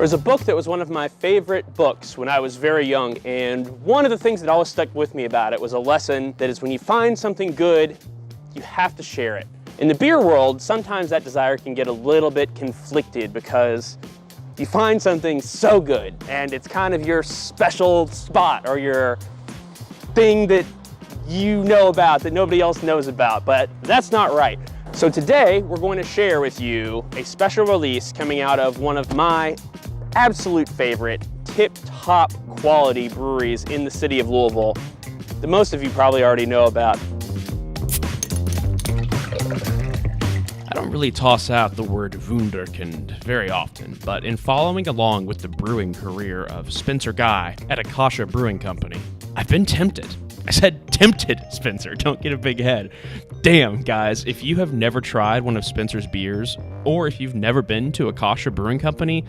There was a book that was one of my favorite books when I was very young, and one of the things that always stuck with me about it was a lesson that is when you find something good, you have to share it. In the beer world, sometimes that desire can get a little bit conflicted because you find something so good and it's kind of your special spot or your thing that you know about that nobody else knows about, but that's not right. So today we're going to share with you a special release coming out of one of my absolute favorite tip-top quality breweries in the city of Louisville that most of you probably already know about. I don't really toss out the word Wunderkind very often, but in following along with the brewing career of Spencer Guy at Akasha Brewing Company, I've been tempted. I said tempted, Spencer, don't get a big head. Damn, guys, if you have never tried one of Spencer's beers, or if you've never been to Akasha Brewing Company,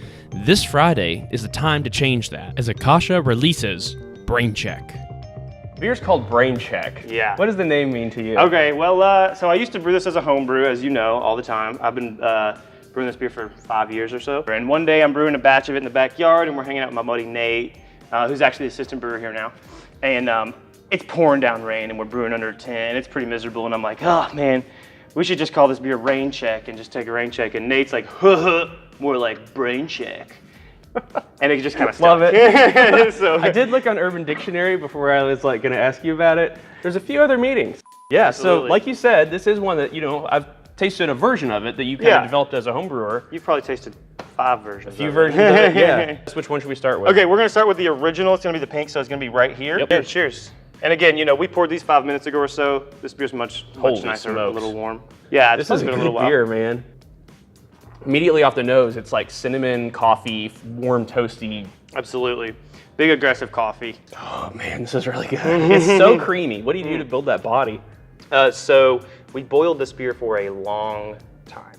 this Friday is the time to change that, as Akasha releases Brain Check. Beer's called Brain Check. Yeah. What does the name mean to you? Okay, well, so I used to brew this as a home brew, as you know, all the time. I've been brewing this beer for 5 years or so. And one day I'm brewing a batch of it in the backyard, and we're hanging out with my buddy Nate, who's actually the assistant brewer here now. And it's pouring down rain, and we're brewing under 10. It's pretty miserable, and I'm like, oh man, we should just call this beer Rain Check and just take a rain check. And Nate's like, more like Brain Check. And it just kind of Love it. So, I did look on Urban Dictionary before I was like going to ask you about it. There's a few other meanings. Yeah, Absolutely. So like you said, this is one that, you know, I've tasted a version of it that you kind of developed as a home brewer. You've probably tasted 5 versions. A few versions of it, yeah. Which one should we start with? Okay, we're gonna start with the original. It's gonna be the pink, so it's gonna be right here. Yep. Yeah, cheers. And again, you know, we poured these 5 minutes ago or so. This beer's much Holy nicer, smokes. a little warm. Yeah, This is a been good little while. beer, man. Immediately off the nose, it's like cinnamon, coffee, warm, toasty. Absolutely. Big aggressive coffee. Oh man, this is really good. It's so creamy. What do you do to build that body? So we boiled this beer for a long time.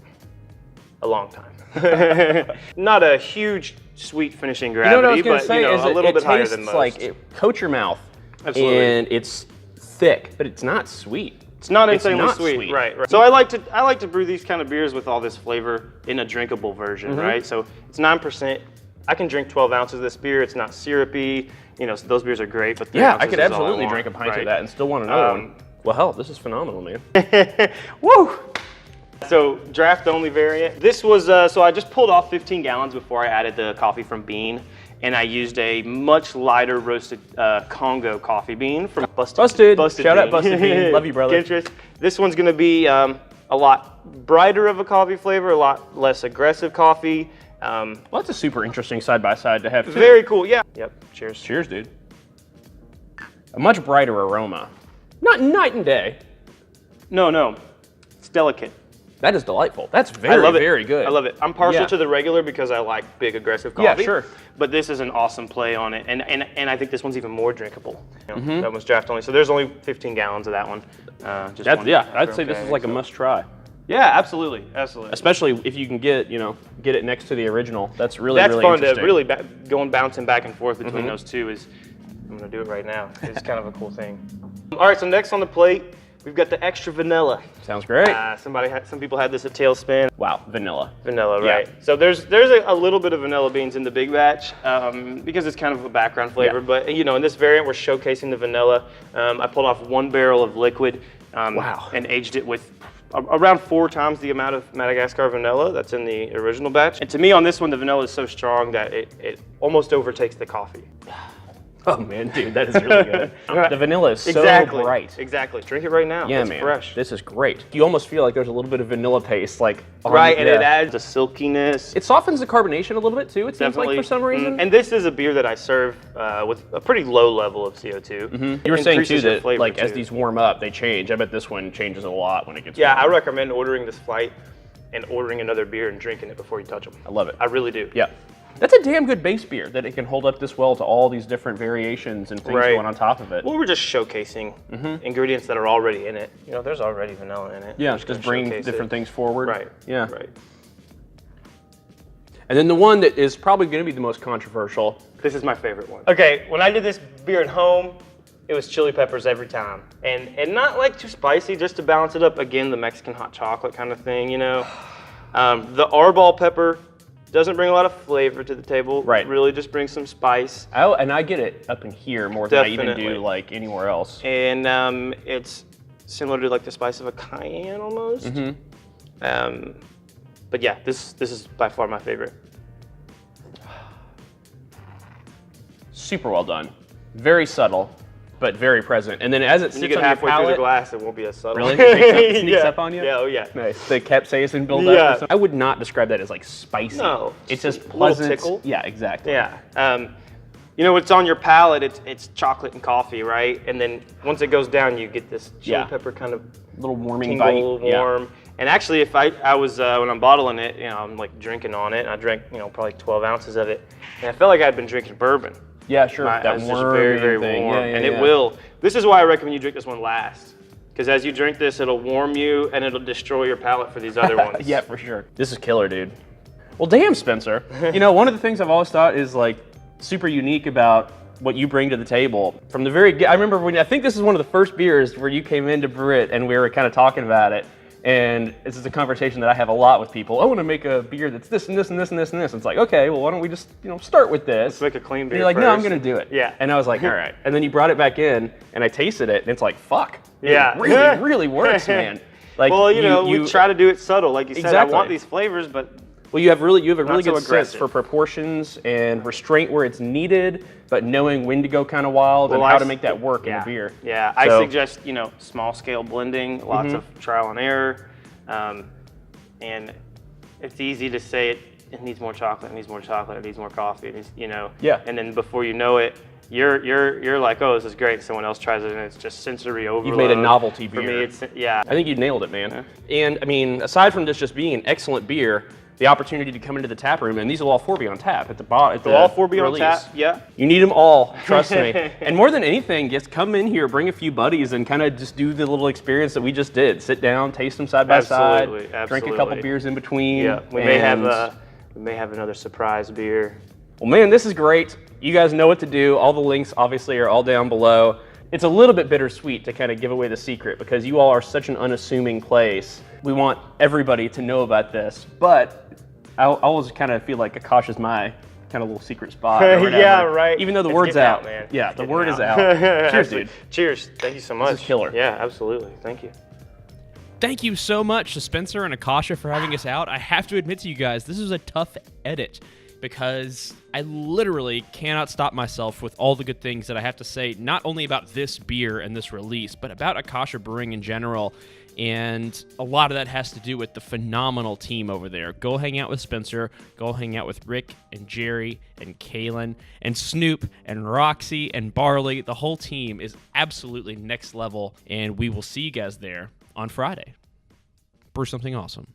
A long time. Not a huge sweet finishing You know what I was gravity, gonna but say you know, is a little it bit higher tastes than most. like it coats your mouth. Absolutely. And it's thick, but it's not sweet. It's not It's insanely not sweet. sweet. Right. So I like to brew these kind of beers with all this flavor in a drinkable version, right? So it's 9%. I can drink 12 ounces of this beer. It's not syrupy. You know, so those beers are great. But 3 Yeah, ounces I could is all absolutely want, drink a pint right? of that and still want another one. Well, hell, this is phenomenal, man. Woo! So draft only variant. This was so I just pulled off 15 gallons before I added the coffee from bean, and I used a much lighter roasted Congo coffee bean from Busted. Shout out Busted Bean. Love you, brother. Interest. This one's gonna be a lot brighter of a coffee flavor, a lot less aggressive coffee. Well, that's a super interesting side-by-side to have, too. Very cool, yeah. Yep, cheers. Cheers, dude. A much brighter aroma. Not night and day. No, it's delicate. That is delightful. That's I very, love it. very good. I love it. I'm partial Yeah. to the regular because I like big aggressive Yeah, coffee. sure. But this is an awesome play on it, and I think this one's even more drinkable. You know, That one's draft only, so there's only 15 gallons of that one. Just That's, one yeah, I'd say okay, this is like a so- must-try. Yeah, absolutely. Especially if you can get it next to the original. That's really, That's really fun interesting. to really bouncing back and forth between those two. I'm gonna do it right now. It's kind of a cool thing. All right, so next on the plate, we've got the extra vanilla. Sounds great. Some people had this at Tailspin. Wow, vanilla. Vanilla, Yeah. right. So there's a little bit of vanilla beans in the big batch because it's kind of a background flavor. Yeah. But you know, in this variant, we're showcasing the vanilla. I pulled off 1 barrel of liquid Wow. and aged it with around 4 times the amount of Madagascar vanilla that's in the original batch. And to me, on this one, the vanilla is so strong that it almost overtakes the coffee. Oh man, dude, that is really good. The vanilla is so bright. Exactly. Drink it right now. Yeah, it's man. fresh. This is great. You almost feel like there's a little bit of vanilla taste, like Right, and yeah. it adds a silkiness. It softens the carbonation a little bit too. It seems like for some reason. And this is a beer that I serve with a pretty low level of CO2. You were saying too Increases your that flavor, like as too. these warm up, they change. I bet this one changes a lot when it gets Yeah, I warm. recommend ordering this flight and ordering another beer and drinking it before you touch them. I love it. I really do. Yeah. That's a damn good base beer that it can hold up this well to all these different variations and things Right. going on top of it. Well, we're just showcasing ingredients that are already in it. You know, there's already vanilla in it. Yeah, We're just gonna bring showcase different it. things forward. Right. Yeah. Right. And then the one that is probably going to be the most controversial. This is my favorite one. Okay, when I did this beer at home, it was chili peppers every time. And not like too spicy, just to balance it up. Again, the Mexican hot chocolate kind of thing, you know. The Arbol pepper Doesn't bring a lot of flavor to the table. Right. Really just brings some spice. And I get it up in here more than I even Definitely. do like anywhere else. And it's similar to like the spice of a cayenne almost. But yeah, this is by far my favorite. Super well done. Very subtle, but very present. And then as it When you sits get on your halfway through the palate, glass, it won't be as subtle. really? It sneaks Yeah. up on you? Yeah, oh yeah. Nice. The capsaicin build up. Yeah. Or something. I would not describe that as like spicy. No, It's just a little pleasant. tickle. Yeah, exactly. Yeah. You know, it's on your palate, it's chocolate and coffee, right? And then once it goes down, you get this chili Yeah. pepper kind of Little warming tingle, bite. Yeah. warm. And actually, if I was, when I'm bottling it, you know, I'm like drinking on it, and I drank, you know, probably 12 ounces of it. And I felt like I'd been drinking bourbon. Yeah, sure. It That was just very, very thing. warm. Yeah, yeah, and yeah. it will. This is why I recommend you drink this one last. Because as you drink this, it'll warm you and it'll destroy your palate for these other ones. Yeah, for sure. This is killer, dude. Well, damn, Spencer. You know, one of the things I've always thought is like super unique about what you bring to the table. From the very, I remember when, I think this is one of the first beers where you came in to brew it and we were kind of talking about it. And this is a conversation that I have a lot with people. I want to make a beer that's this and this and this and this and this. It's like, okay, well, why don't we just, you know, start with this? Let's make a clean beer And you're like, no, I'm first. going to do it. Yeah. And I was like, all right. And then you brought it back in and I tasted it and it's like, fuck. Yeah. It really, really works, man. Like, Well, you know, we try to do it subtle. Like you said, I Exactly. want these flavors, but Well, you have a really so good sense aggressive. for proportions and restraint where it's needed, but knowing when to go kind of wild and how to make that work in a beer. Yeah, I So- suggest, you know, small scale blending, lots of trial and error. And it's easy to say it needs more chocolate, it needs more chocolate, it needs more coffee, it needs, you know. Yeah. And then before you know it, you're like, oh, this is great. Someone else tries it and it's just sensory overload. You've made a novelty For me, beer. it's, yeah. I think you nailed it, man. And I mean, aside from this just being an excellent beer, the opportunity to come into the tap room, and these will all four be on tap at the bottom. They'll all four be on tap, yeah. You need them all, trust me. And more than anything, just come in here, bring a few buddies, and kind of just do the little experience that we just did. Sit down, taste them side by side, Absolutely, drink a couple absolutely. beers in between. Yeah, we may have another surprise beer. Well, man, this is great. You guys know what to do. All the links, obviously, are all down below. It's a little bit bittersweet to kind of give away the secret because you all are such an unassuming place. We want everybody to know about this, but I always kind of feel like Akasha's my kind of little secret spot. Or whatever. Yeah, right. Even though the It's word's getting out. man. Yeah, It's the getting word is out. Cheers, Absolutely. dude. Cheers. Thank you so much. is killer. Yeah, absolutely. Thank you. Thank you so much to Spencer and Akasha for having us out. I have to admit to you guys, this was a tough edit because I literally cannot stop myself with all the good things that I have to say, not only about this beer and this release, but about Akasha Brewing in general. And a lot of that has to do with the phenomenal team over there. Go hang out with Spencer. Go hang out with Rick and Jerry and Kaylin and Snoop and Roxy and Barley. The whole team is absolutely next level, and we will see you guys there on Friday. Brew something awesome.